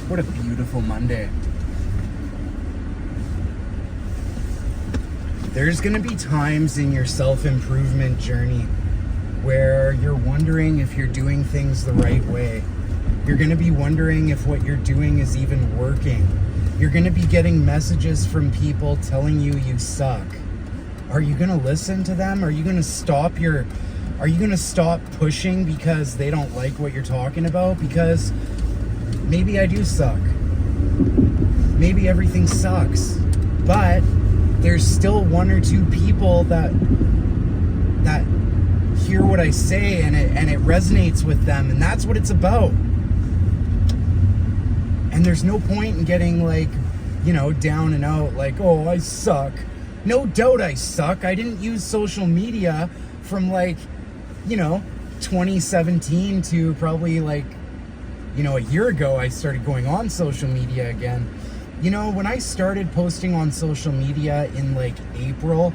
What a beautiful Monday. There's gonna be times in your self-improvement journey where you're wondering if you're doing things the right way. You're gonna be wondering if what you're doing is even working. You're gonna be getting messages from people telling you you suck. Are you gonna listen to them? Are you gonna stop pushing because they don't like what you're talking about? Because maybe I do suck. Maybe everything sucks. But there's still one or two people that hear what I say and it resonates with them, and that's what it's about. And there's no point in getting down and out, like, oh, I suck. No doubt I suck. I didn't use social media from 2017 to probably a year ago. I started going on social media again. When I started posting on social media in April,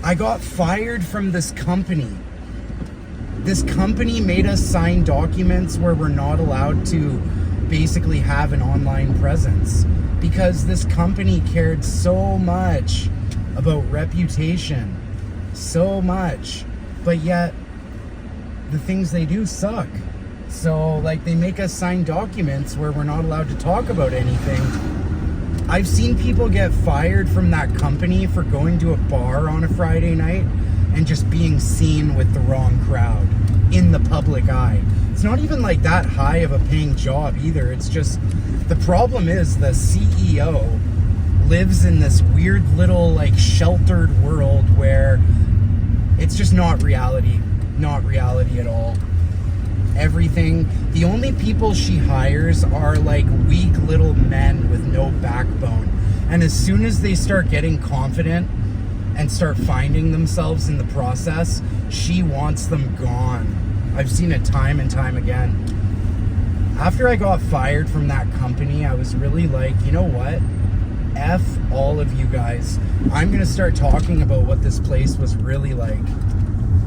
I got fired from this company. This company made us sign documents where we're not allowed to basically have an online presence because this company cared so much about reputation, so much, but yet the things they do suck. So they make us sign documents where we're not allowed to talk about anything. I've seen people get fired from that company for going to a bar on a Friday night and just being seen with the wrong crowd in the public eye. It's not even that high of a paying job either. It's just, the problem is the CEO lives in this weird little sheltered world where it's just not reality at all. The only people she hires are weak little men with no backbone. And as soon as they start getting confident and start finding themselves in the process, she wants them gone. I've seen it time and time again. After I got fired from that company, I was really you know what? F all of you guys. I'm going to start talking about what this place was really like.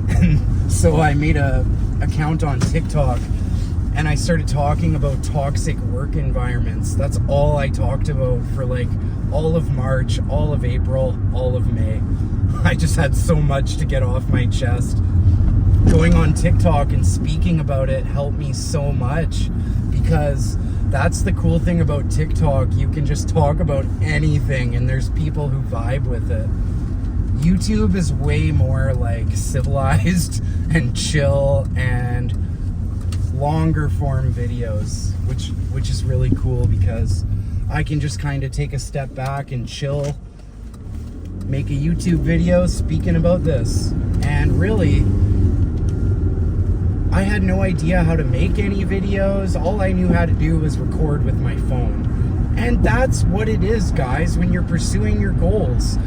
And so I made a account on TikTok and I started talking about toxic work environments. That's all I talked about for all of March, all of April, all of May. I just had so much to get off my chest. Going on TikTok and speaking about it helped me so much, because that's the cool thing about TikTok. You can just talk about anything and there's people who vibe with it. YouTube is way more civilized and chill and longer form videos, which is really cool because I can just kind of take a step back and chill, make a YouTube video speaking about this. And really, I had no idea how to make any videos. All I knew how to do was record with my phone. And that's what it is, guys, when you're pursuing your goals.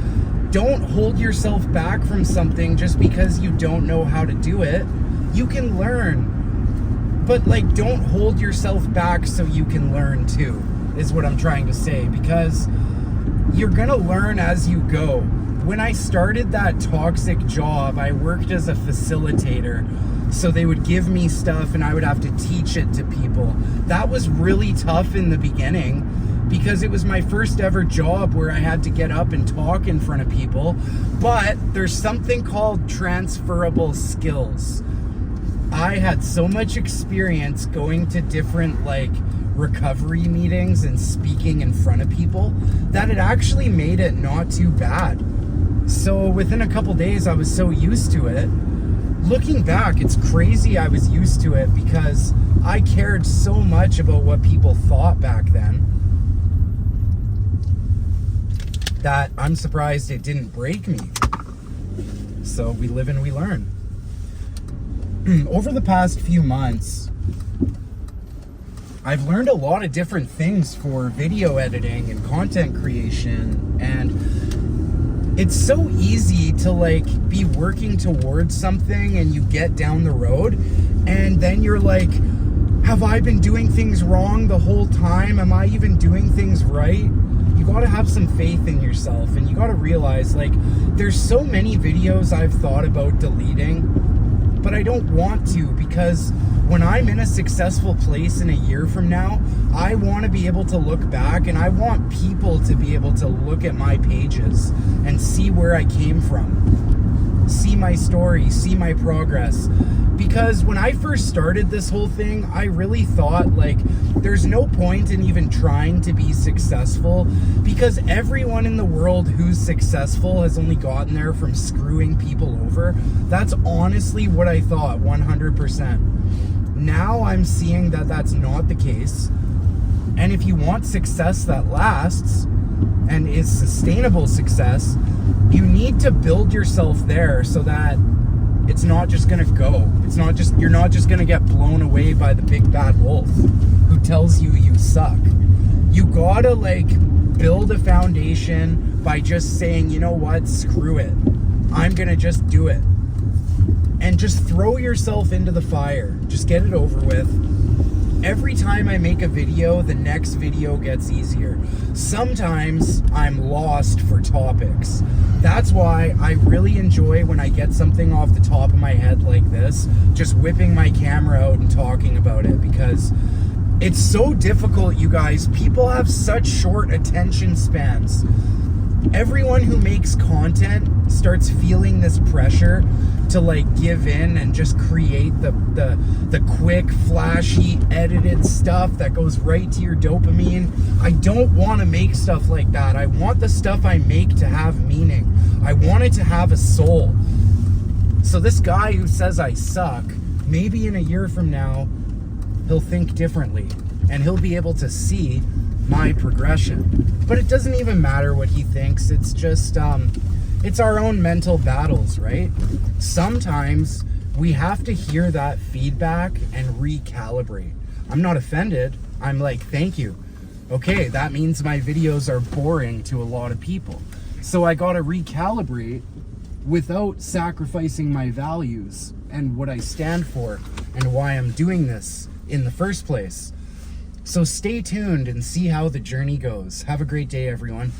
Don't hold yourself back from something just because you don't know how to do it. You can learn. But don't hold yourself back so you can learn too, is what I'm trying to say, because you're gonna learn as you go. When I started that toxic job, I worked as a facilitator. So they would give me stuff and I would have to teach it to people. That was really tough in the beginning because it was my first ever job where I had to get up and talk in front of people. But there's something called transferable skills. I had so much experience going to different recovery meetings and speaking in front of people that it actually made it not too bad. So within a couple days, I was so used to it. Looking back, it's crazy I was used to it because I cared so much about what people thought back then that I'm surprised it didn't break me. So we live and we learn. Over the past few months, I've learned a lot of different things for video editing and content creation, and it's so easy to be working towards something and you get down the road and then you're have I been doing things wrong the whole time? Am I even doing things right? You got to have some faith in yourself, and you got to realize there's so many videos I've thought about deleting but I don't want to, because when I'm in a successful place in a year from now, I want to be able to look back, and I want people to be able to look at my pages and see where I came from, see my story, see my progress. Because when I first started this whole thing, I really thought, like, there's no point in even trying to be successful, because everyone in the world who's successful has only gotten there from screwing people over. That's honestly what I thought, 100%. Now I'm seeing that that's not the case. And if you want success that lasts and is sustainable success, you need to build yourself there so that it's not just gonna go. You're not just gonna get blown away by the big bad wolf who tells you you suck. You gotta build a foundation by just saying, you know what, screw it. I'm gonna just do it. And just throw yourself into the fire. Just get it over with. Every time I make a video, the next video gets easier. Sometimes I'm lost for topics. That's why I really enjoy when I get something off the top of my head like this, just whipping my camera out and talking about it, because it's so difficult, you guys. People have such short attention spans. Everyone who makes content starts feeling this pressure to give in and just create the quick, flashy, edited stuff that goes right to your dopamine. I don't want to make stuff like that. I want the stuff I make to have meaning. I want it to have a soul. So this guy who says I suck, maybe in a year from now, he'll think differently and he'll be able to see my progression. But it doesn't even matter what he thinks. It's just it's our own mental battles, right? Sometimes we have to hear that feedback and recalibrate. I'm not offended. I'm like, thank you. Okay, that means my videos are boring to a lot of people. So I gotta recalibrate without sacrificing my values and what I stand for and why I'm doing this in the first place. So stay tuned and see how the journey goes. Have a great day, everyone.